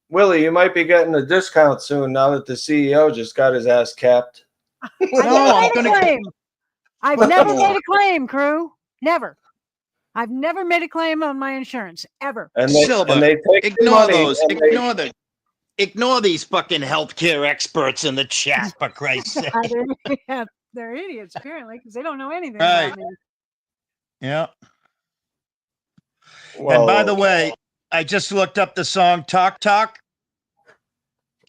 Willie, you might be getting a discount soon now that the CEO just got his ass capped. I No, never I'm made a gonna- claim. I've never made a claim, crew. Never. I've never made a claim on my insurance ever. And they, Silver, and they take your Ignore money those. and Ignore these fucking healthcare experts in the chat, for Christ's sake. They're idiots apparently because they don't know anything Right. about me. Yeah. well, And by the way, I just looked up the song Talk Talk,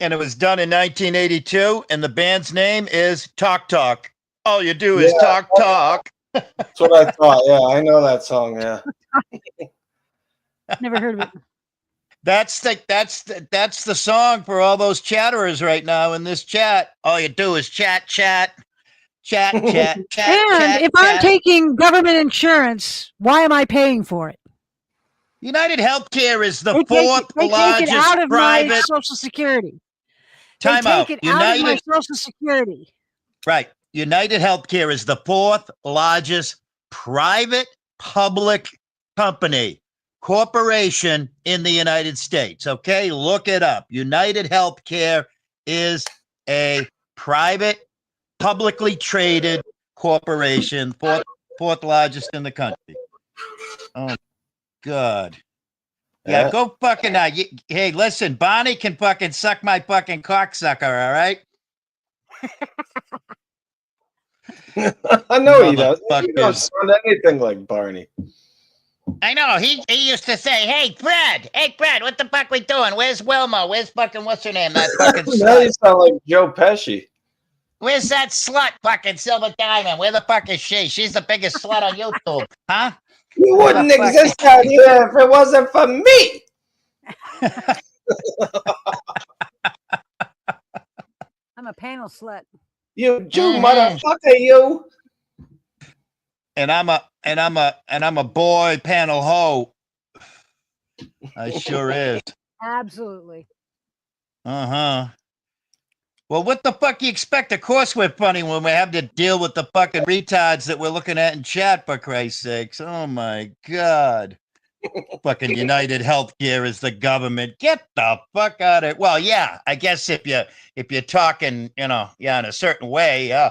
and it was done in 1982, and the band's name is Talk Talk. All you do is Yeah. talk. that's what I thought. Yeah, I know that song. Yeah. Never heard of it. That's the song for all those chatterers right now in this chat. All you do is chat. And chat, if I'm chat. taking government insurance, why am I paying for it? United Healthcare is the They fourth take it largest out of my private. Social Security. Time they out. take it out of my United, Social Security. right? United Healthcare is the fourth largest private public company corporation in the United States. Okay, look it up. United Healthcare is a private, publicly traded corporation, fourth largest in the country. Oh God. Yeah, go fucking. Hey, listen, Bonnie can fucking suck my fucking cocksucker. All right. I know he does. He Motherfuckers. don't sound anything like Barney. I know. He used to say, hey, Fred, what the fuck we doing? Where's Wilma? Where's fucking, what's her name? That fucking Now you slut. sound like Joe Pesci. Where's that slut, fucking Silver Diamond? Where the fuck is she? She's the biggest slut on YouTube. Huh? You Where wouldn't the fuck exist out here if it wasn't for me. I'm a panel slut. You Jew motherfucker, you. And I'm a boy panel hoe. I sure is. Absolutely. Uh-huh. Well, what the fuck you expect? Of course we're funny when we have to deal with the fucking retards that we're looking at in chat, for Christ's sakes. Oh my God. Fucking United Healthcare is the government. Get the fuck out of it. Well, yeah, I guess if you're talking, in a certain way,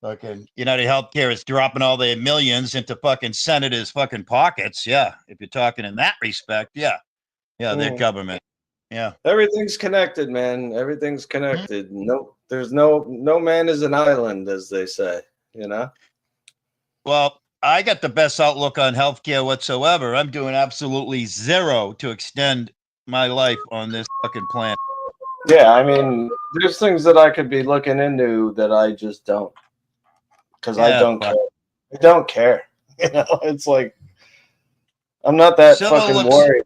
fucking United Healthcare is dropping all their millions into fucking senators' fucking pockets. Yeah. If you're talking in that respect, yeah. Yeah, their government. Yeah. Everything's connected, man. Everything's connected. No, there's no man is an island, as they say, Well, I got the best outlook on healthcare whatsoever. I'm doing absolutely zero to extend my life on this fucking planet. Yeah, I mean, there's things that I could be looking into that I just don't. Because I don't care. I don't care. It's like I'm not that fucking worried.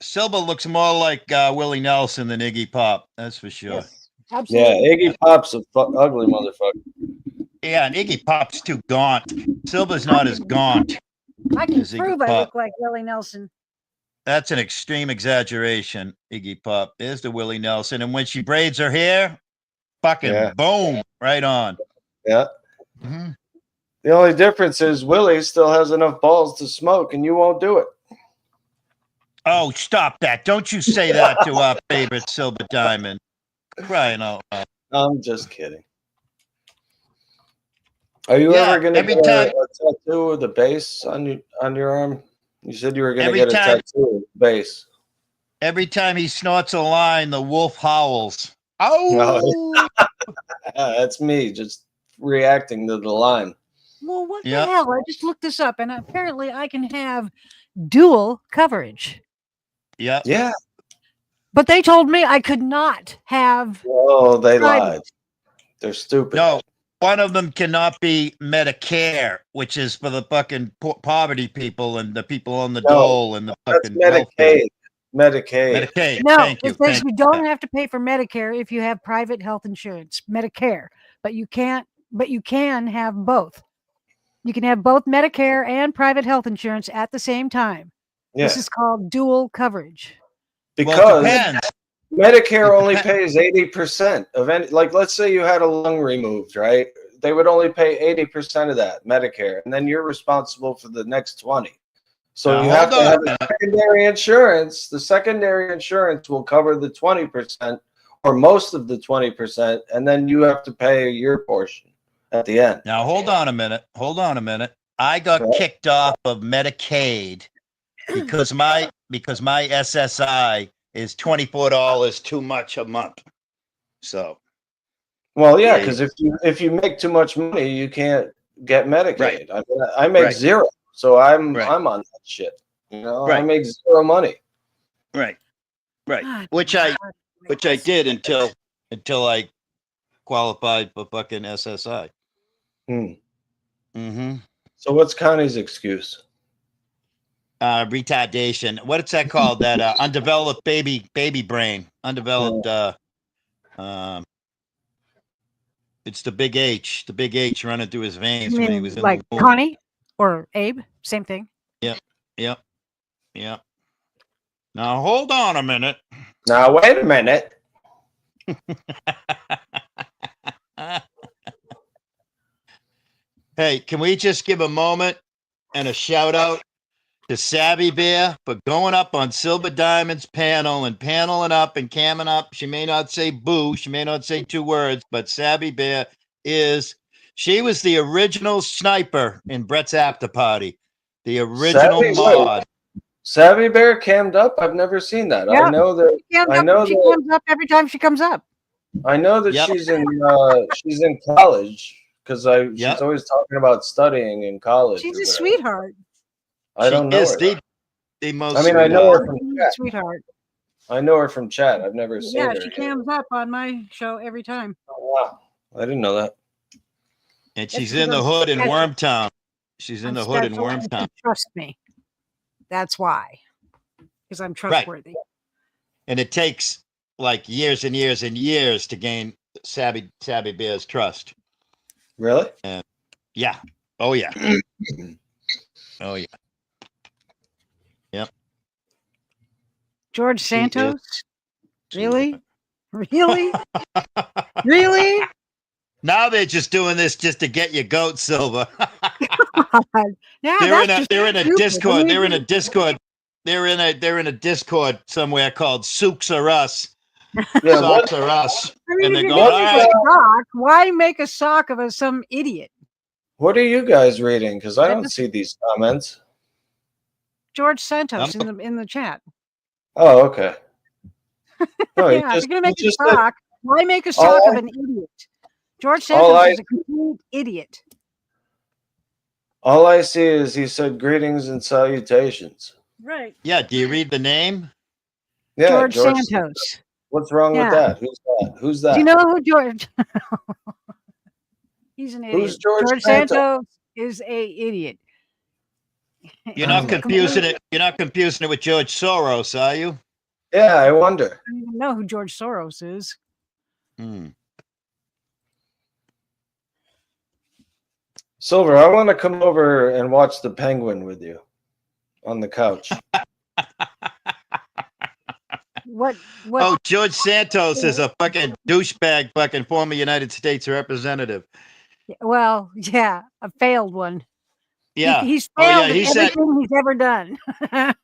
Silva looks more like Willie Nelson than Iggy Pop. That's for sure. Yes, absolutely. Yeah, Iggy Pop's a ugly motherfucker. Yeah, and Iggy Pop's too gaunt. Silva's not as gaunt. I can prove I look like Willie Nelson. That's an extreme exaggeration, Iggy Pop. There's the Willie Nelson. And when she braids her hair, fucking boom, right on. Yeah. Mm-hmm. The only difference is Willie still has enough balls to smoke, and you won't do it. Oh, stop that. Don't you say that to our favorite Silver Diamond. Crying out loud. I'm just kidding. Are you ever going to get a tattoo of the base on your arm? You said you were going to get a tattoo of the base. Every time he snorts a line, the wolf howls. Oh! That's me just reacting to the line. Well, what the hell? I just looked this up, and apparently I can have dual coverage. Yeah. Yeah. But they told me I could not have. Oh, they lied. They're stupid. No, one of them cannot be Medicare, which is for the fucking poverty people and the people on the dole and the fucking Medicaid. Medicaid. No, it says you don't have to pay for Medicare if you have private health insurance, Medicare, but you can have both. You can have both Medicare and private health insurance at the same time. Yeah. This is called dual coverage. Because Medicare only pays 80% of any, like, let's say you had a lung removed, right? They would only pay 80% of that Medicare, and then you're responsible for the next 20. So you have to have a secondary insurance. The secondary insurance will cover the 20% or most of the 20%, and then you have to pay your portion at the end. Now, hold on a minute. I got kicked off of Medicaid because my SSI is $24 too much a month. So, well, yeah, because if you make too much money, you can't get Medicaid. Right. I mean, I make zero, so I'm on that shit. I make zero money. Right. Which I did until I qualified for fucking SSI. Mm-hmm. So what's Connie's excuse? Retardation. What's that called? That undeveloped baby brain. Undeveloped. It's the big H. The big H running through his veins when he was in like the Connie or Abe. Same thing. Yep. Now hold on a minute. Now wait a minute. Hey, can we just give a moment and a shout out to Savvy Bear for going up on Silver Diamond's panel and paneling up and camming up. She may not say boo. She may not say 2 words, but Savvy Bear she was the original sniper in Brett's after party. The original mod. Savvy Bear cammed up. I've never seen that. Yeah. I know that. I know she that. comes up every time she comes up. I know that Yep. she's in college because she's Yep. always talking about studying in college. She's or a whatever. sweetheart. I don't know her. The most. I mean, I know her from She's a chat. sweetheart. I know her from chat. I've never seen Yeah, her. she here. cams up on my show every time. Oh, wow. I didn't know that. And she's That's in the because hood in I'm special. Wormtown. She's in I'm the hood in special and Wormtown. you trust me. That's why. Because I'm trustworthy. And it takes like years and years and years to gain Savvy Bear's trust. Really? Yeah. Oh yeah. Oh yeah. Yep. George She is- Santos? she- Really? Really? Really? Now they're just doing this just to get your goat, Silver. Yeah, they're that's in a stupid. Discord. I mean, They're in a Discord. They're in a Discord somewhere called Souks or Us. Yeah. Socks or Us. I mean, And if they're you're going, gonna all make right. a sock, why make a sock of some idiot? What are you guys reading? Because I I don't just- see these comments. George Santos in the chat. Oh, okay. No, Yeah, if you're gonna make a said- sock, why make a sock of an idiot? George Santos is a complete idiot. all I see is he said greetings and salutations. Right. Yeah. Do you read the name? Yeah, George Santos. What's wrong with Yeah. that? Who's that? Who's that? Do you know who George? He's an idiot. Who's George Santos? Santos is a idiot. You're not Oh my confusing it. You're not confusing it with George Soros, are you? Yeah, I wonder. I don't even know who George Soros is. Hmm. Silver, I want to come over and watch the Penguin with you on the couch. What? Oh, George Santos is a fucking douchebag, fucking former United States representative. Well, yeah, a failed one. Yeah. He's Oh, yeah, failed in he said- everything he's ever done.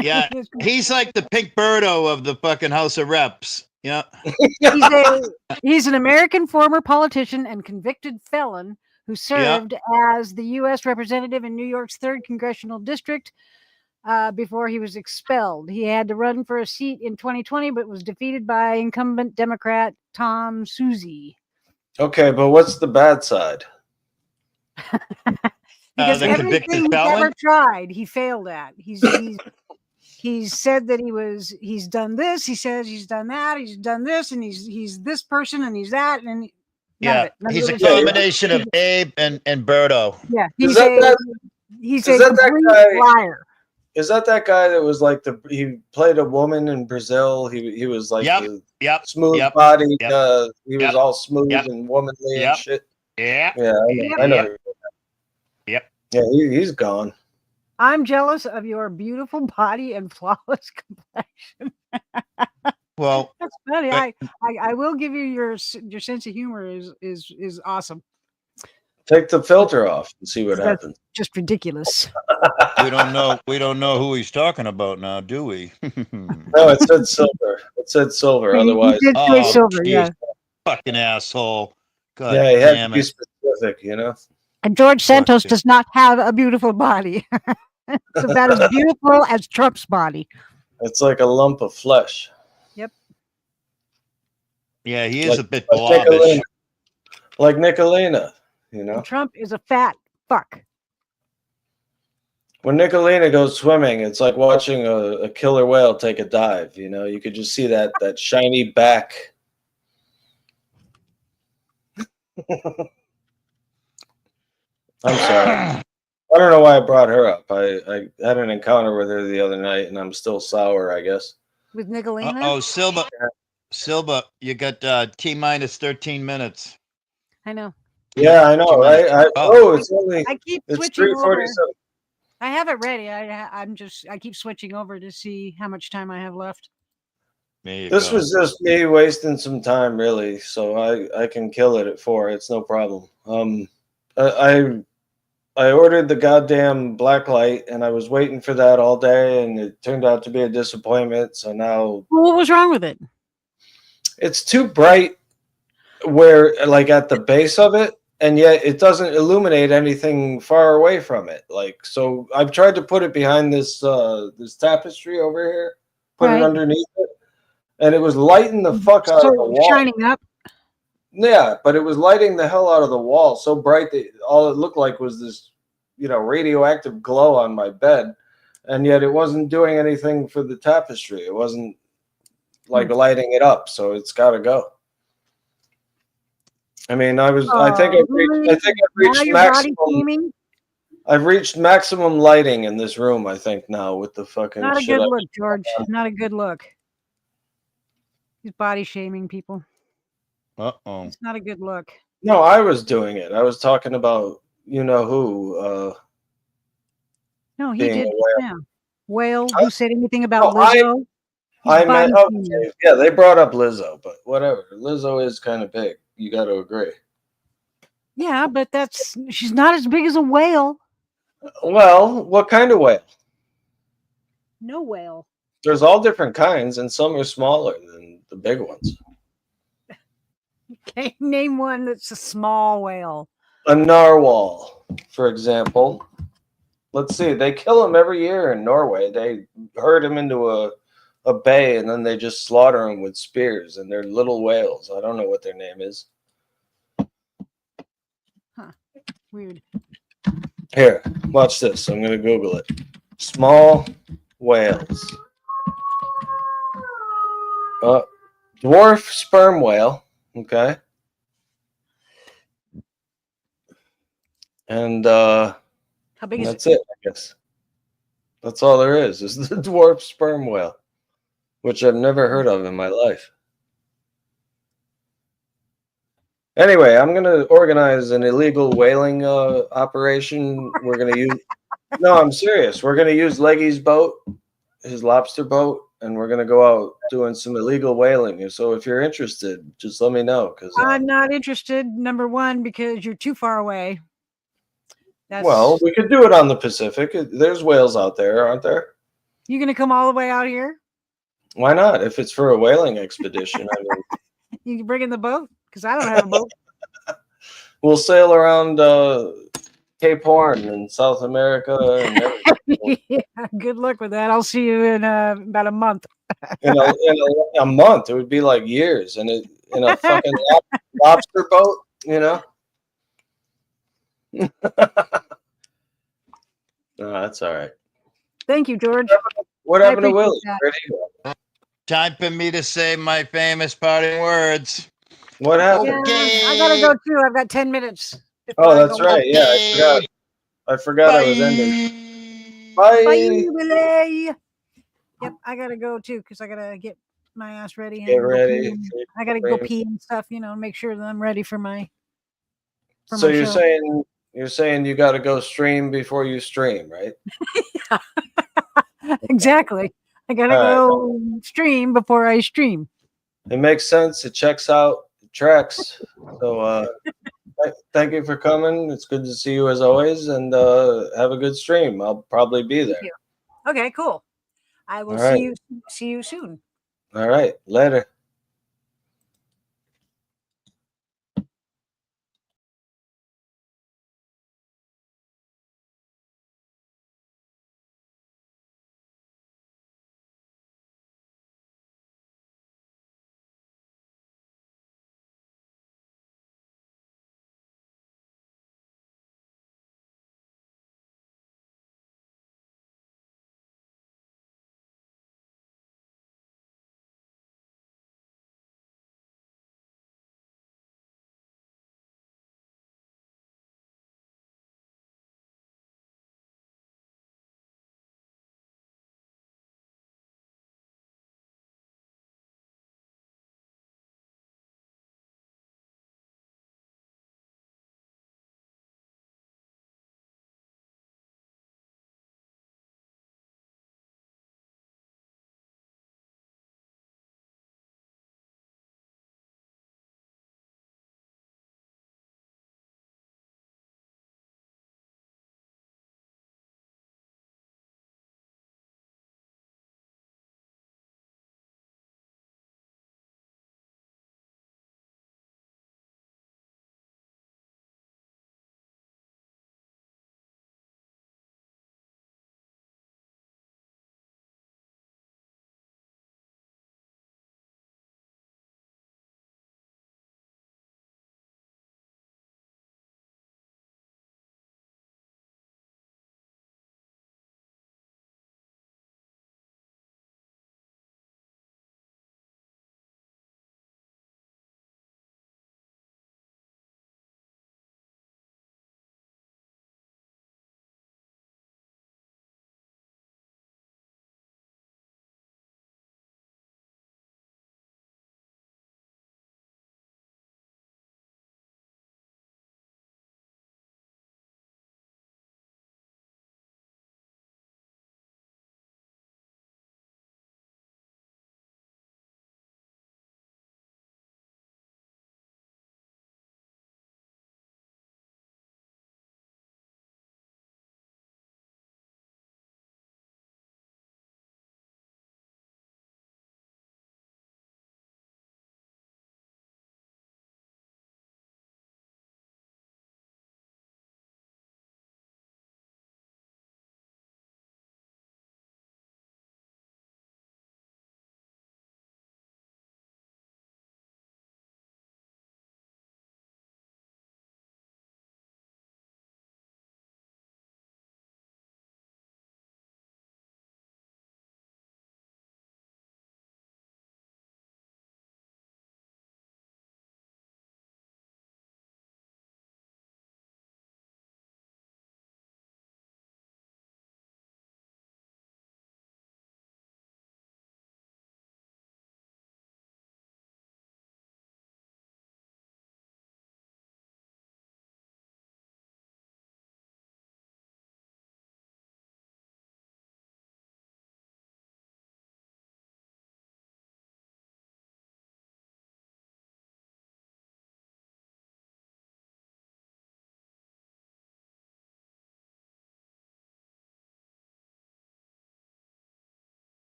Yeah. He's like the Pink Birdo of the fucking House of Reps. Yeah. He's an American former politician and convicted felon who served as the U.S. representative in New York's 3rd Congressional District before he was expelled. He had to run for a seat in 2020, but was defeated by incumbent Democrat Tom Suozzi. Okay, but what's the bad side? Because the everything convicted he's felon? ever tried, he failed at. He's said that he's done this. He says he's done that. He's done this, and he's this person, and he's that, and none Yeah. of it. None He's of a it is- combination of Abe and Birdo. Yeah, Is he's that he's is a that that complete guy- liar. Is that guy that was like he played a woman in Brazil? He was like Yep. the Yep. smooth Yep. body. Yep. He was Yep. all smooth Yep. and womanly Yep. and shit. Yeah. Yeah, I know. Yep. Yep. Yeah, he's gone. I'm jealous of your beautiful body and flawless complexion. Well, That's funny. But- I will give you your sense of humor is awesome. Take the filter off and see what That's- happens. Just ridiculous. we don't know who he's talking about now, do we? No, it said silver. It said silver. You Otherwise, did say Oh, silver, geez. yeah. Fucking asshole. God yeah, he had to damn be it. specific. You know. And George Santos you. does not have a beautiful body. It's about as beautiful as Trump's body. It's like a lump of flesh. Yeah, he is Like- a bit Like blobbish. Nicolina. Like Nicolina, you know. And Trump is a fat fuck. When Nicolina goes swimming, it's like watching a killer whale take a dive. You know, you could just see that shiny back. I'm sorry. I don't know why I brought her up. I had an encounter with her the other night, and I'm still sour, I guess. With Nicolina? Oh, Silva, you got T minus 13 minutes. I know. Yeah, I know, right? It's only I keep it's switching over. 3:47. I have it ready. I keep switching over to see how much time I have left. There you This go. was just me wasting some time, really. So I can kill it at 4. It's no problem. I ordered the goddamn black light, and I was waiting for that all day, and it turned out to be a disappointment. So now Well, what was wrong with it? it's too bright, where like at the base of it, and yet it doesn't illuminate anything far away from it. Like, so I've tried to put it behind this this tapestry over here, put it underneath it, and it was lighting the fuck out of the wall. Shining up. Yeah, but it was lighting the hell out of the wall so bright that all it looked like was this, you know, radioactive glow on my bed, and yet it wasn't doing anything for the tapestry. It wasn't like lighting it up, so it's got to go. I mean, I think I've reached maximum. I've reached maximum lighting in this room, I think, now with the fucking. Not a good look, George. Not a good look. He's body shaming people. Uh-oh. It's not a good look. No, I was doing it. I was talking about you know who. No, he did. Whale. Who said anything about Lizzo? I meant, okay, yeah, they brought up Lizzo, but whatever. Lizzo is kind of big. You got to agree. Yeah, but she's not as big as a whale. Well, what kind of whale? No whale. There's all different kinds, and some are smaller than the big ones. Okay, name one that's a small whale. A narwhal, for example. Let's see. They kill them every year in Norway. They herd them into a bay, and then they just slaughter them with spears, and they're little whales. I don't know what their name is. Huh. Weird. Here, watch this. I'm going to Google it. Small whales. Dwarf sperm whale. Okay. And how big is that's it, I guess. That's all there is the dwarf sperm whale, which I've never heard of in my life. Anyway, I'm going to organize an illegal whaling operation. We're going to use... No, I'm serious. We're going to use Leggy's boat, his lobster boat, and we're going to go out doing some illegal whaling. So if you're interested, just let me know. I'm not interested, number one, because you're too far away. Well, we could do it on the Pacific. There's whales out there, aren't there? You going to come all the way out here? Why not? If it's for a whaling expedition. I mean, you can bring in the boat? Because I don't have a boat. We'll sail around Cape Horn in South America. And yeah, good luck with that. I'll see you in about a month. in a month, it would be like years. And in a fucking lobster boat, you know? No, that's all right. Thank you, George. What happened to Willie? Time for me to say my famous parting words. What happened? Yeah, I gotta go too. I've got 10 minutes. Oh, that's right. Yeah, I forgot I was ending. Bye. Bye, Willie. Yep, I gotta go too because I gotta get my ass ready. And get ready. I gotta go pee and stuff. You know, make sure that I'm ready for my. So you're show. You're saying you got to go stream before you stream, right? Yeah. Exactly. I got to go stream before I stream. It makes sense. It checks out. It tracks. So thank you for coming. It's good to see you as always. And have a good stream. I'll probably be there. Okay, cool. I will see you soon. All right. Later.